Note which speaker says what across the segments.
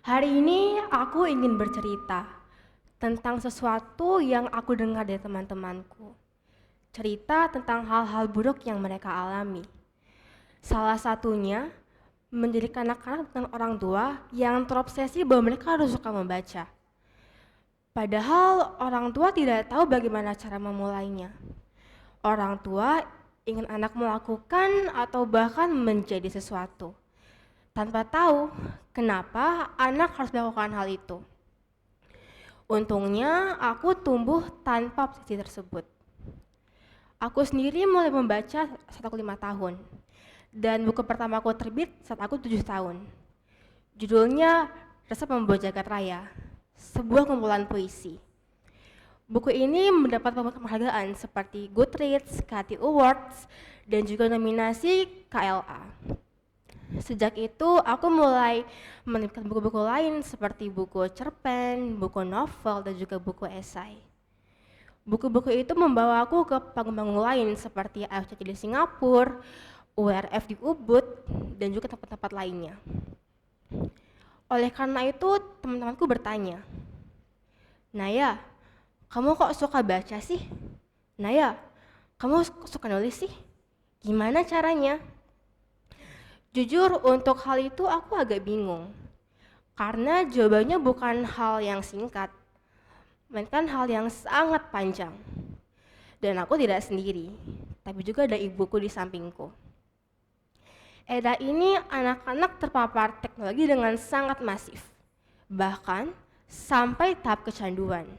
Speaker 1: Hari ini aku ingin bercerita tentang sesuatu yang aku dengar dari teman-temanku. Cerita tentang hal-hal buruk yang mereka alami. Salah satunya menjadi anak-anak dengan orang tua yang terobsesi bahwa mereka harus suka membaca. Padahal orang tua tidak tahu bagaimana cara memulainya. Orang tua ingin anak melakukan atau bahkan menjadi sesuatu tanpa tahu kenapa anak harus melakukan hal itu. Untungnya aku tumbuh tanpa obsesi tersebut. Aku sendiri mulai membaca saat aku 5 tahun. Dan buku pertama aku terbit saat aku 7 tahun. Judulnya Resep Membawa Jagat Raya, sebuah kumpulan puisi. Buku ini mendapat penghargaan seperti Goodreads, Cathy Awards, dan juga nominasi KLA. Sejak itu, aku mulai menemukan buku-buku lain seperti buku cerpen, buku novel, dan juga buku esai. Buku-buku itu membawa aku ke panggung-panggung lain seperti AFCC di Singapura, URF di Ubud, dan juga tempat-tempat lainnya. Oleh karena itu, teman-temanku bertanya, "Naya, kamu kok suka baca sih? Naya, kamu suka nulis sih? Gimana caranya?" Jujur, untuk hal itu aku agak bingung. Karena jawabannya bukan hal yang singkat, melainkan hal yang sangat panjang. Dan aku tidak sendiri, tapi juga ada ibuku di sampingku. Era ini anak-anak terpapar teknologi dengan sangat masif, bahkan sampai tahap kecanduan.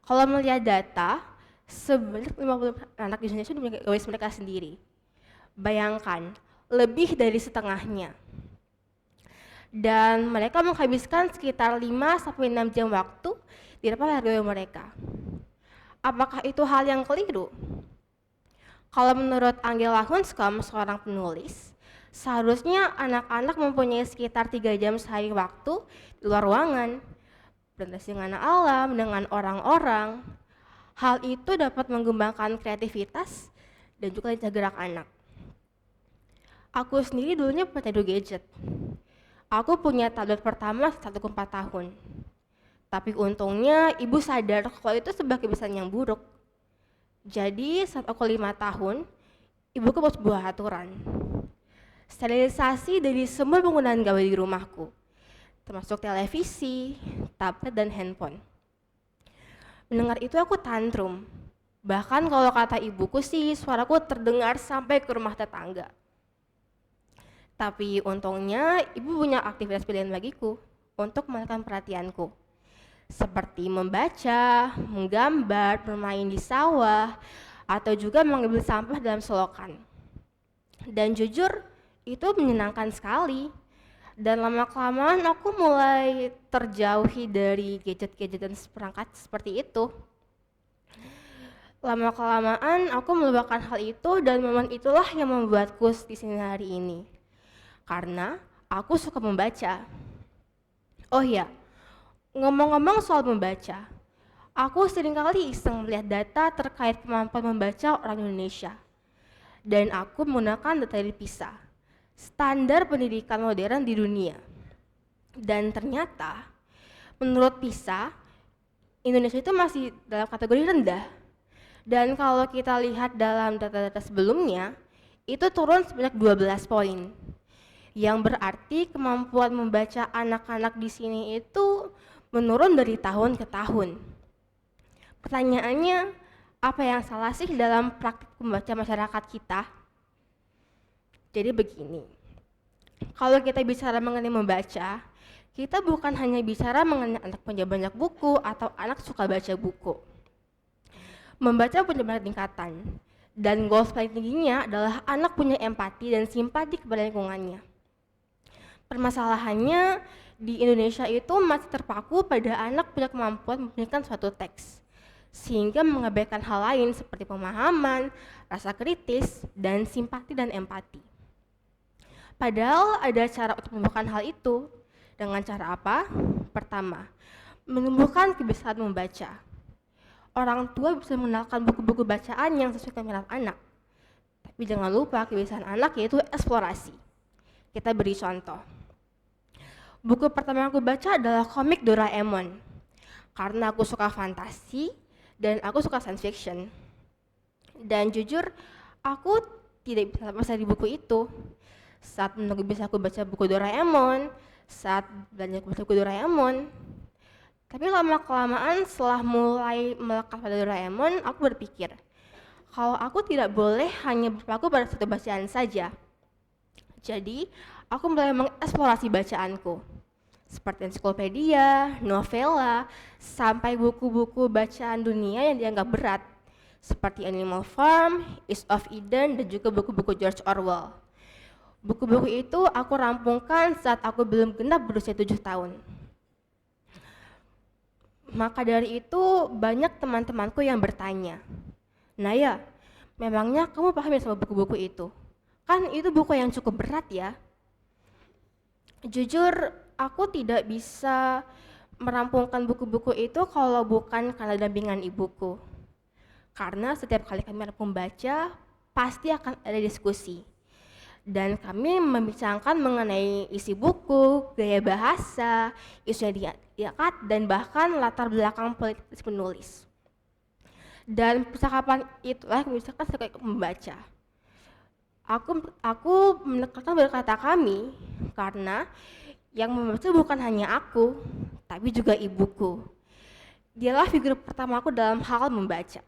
Speaker 1: Kalau melihat data, sebanyak 50 anak di Indonesia memiliki gawai mereka sendiri. Bayangkan, lebih dari setengahnya. Dan mereka menghabiskan sekitar 5-6 jam waktu di depan layar gawai mereka. Apakah itu hal yang keliru? Kalau menurut Angela Hunscombe, seorang penulis, seharusnya anak-anak mempunyai sekitar 3 jam sehari waktu di luar ruangan, berinteraksi dengan alam, dengan orang-orang. Hal itu dapat mengembangkan kreativitas dan juga lincah gerak anak. Aku sendiri dulunya pecandu gadget. Aku punya tablet pertama saat aku 4 tahun. Tapi untungnya ibu sadar kalau itu sebuah kebiasaan yang buruk. Jadi saat aku 5 tahun, ibuku buat sebuah aturan. Sterilisasi dari semua penggunaan gawai di rumahku, termasuk televisi, tablet, dan handphone. Mendengar itu aku tantrum. Bahkan kalau kata ibuku sih, suaraku terdengar sampai ke rumah tetangga. Tapi untungnya ibu punya aktivitas pilihan bagiku untuk mengalihkan perhatianku. Seperti membaca, menggambar, bermain di sawah, atau juga mengambil sampah dalam selokan. Dan jujur, itu menyenangkan sekali. Dan lama-kelamaan aku mulai terjauhi dari gadget-gadget dan perangkat seperti itu. Lama-kelamaan aku melupakan hal itu dan momen itulah yang membuatku di sini hari ini. Karena aku suka membaca. Oh iya, ngomong-ngomong soal membaca, aku seringkali iseng melihat data terkait kemampuan membaca orang Indonesia. Dan aku menggunakan data dari PISA, standar pendidikan modern di dunia. Dan ternyata, menurut PISA, Indonesia itu masih dalam kategori rendah. Dan kalau kita lihat dalam data-data sebelumnya, itu turun sebanyak 12 poin. Yang berarti kemampuan membaca anak-anak di sini itu menurun dari tahun ke tahun. Pertanyaannya, apa yang salah sih dalam praktik membaca masyarakat kita? Jadi begini, kalau kita bicara mengenai membaca, kita bukan hanya bicara mengenai anak punya banyak buku atau anak suka baca buku. Membaca punya banyak tingkatan, dan goals paling tingginya adalah anak punya empati dan simpati kepada lingkungannya. Permasalahannya di Indonesia itu masih terpaku pada anak punya kemampuan memikirkan suatu teks, sehingga mengabaikan hal lain seperti pemahaman, rasa kritis, dan simpati dan empati. Padahal ada cara untuk menumbuhkan hal itu. Dengan cara apa? Pertama, menumbuhkan kebiasaan membaca. Orang tua bisa mengenalkan buku-buku bacaan yang sesuai dengan minat anak. Tapi jangan lupa kebiasaan anak yaitu eksplorasi. Kita beri contoh. Buku pertama yang aku baca adalah komik Doraemon. Karena aku suka fantasi dan aku suka science fiction. Dan jujur, aku tidak bisa lepas dari buku itu. Saat menunggu bisa aku baca buku Doraemon, saat belanja baca buku Doraemon. Tapi lama-kelamaan setelah mulai melekat pada Doraemon, aku berpikir, kalau aku tidak boleh hanya berpaku pada satu bacaan saja. Jadi, aku mulai mengeksplorasi bacaanku. Seperti ensiklopedia, novela, sampai buku-buku bacaan dunia yang dianggap berat. Seperti Animal Farm, East of Eden, dan juga buku-buku George Orwell. Buku-buku itu aku rampungkan saat aku belum genap berusia 7 tahun. Maka dari itu banyak teman-temanku yang bertanya, Naya, memangnya kamu paham ya sama buku-buku itu? Kan itu buku yang cukup berat ya. Jujur, aku tidak bisa merampungkan buku-buku itu kalau bukan karena dampingan ibuku. Karena setiap kali kami membaca, pasti akan ada diskusi. Dan kami membicarakan mengenai isi buku, gaya bahasa, isu yang diangkat, dan bahkan latar belakang politis penulis. Dan percakapan itulah yang misalkan saya membaca. Aku menekankan berkata kami karena yang membaca bukan hanya aku, tapi juga ibuku. Dialah figur pertamaku dalam hal membaca.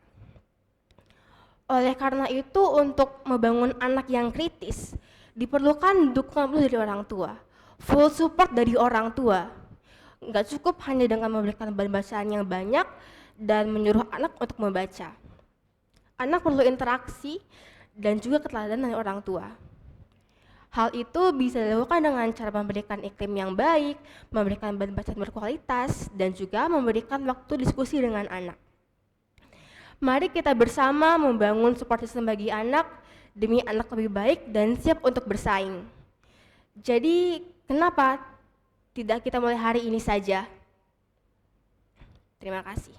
Speaker 1: Oleh karena itu, untuk membangun anak yang kritis, diperlukan dukungan dari orang tua, full support dari orang tua. Nggak cukup hanya dengan memberikan bahan bacaan yang banyak dan menyuruh anak untuk membaca. Anak perlu interaksi dan juga keteladanan dari orang tua. Hal itu bisa dilakukan dengan cara memberikan iklim yang baik, memberikan bahan bacaan berkualitas, dan juga memberikan waktu diskusi dengan anak. Mari kita bersama membangun support system bagi anak demi anak lebih baik dan siap untuk bersaing. Jadi, kenapa tidak kita mulai hari ini saja? Terima kasih.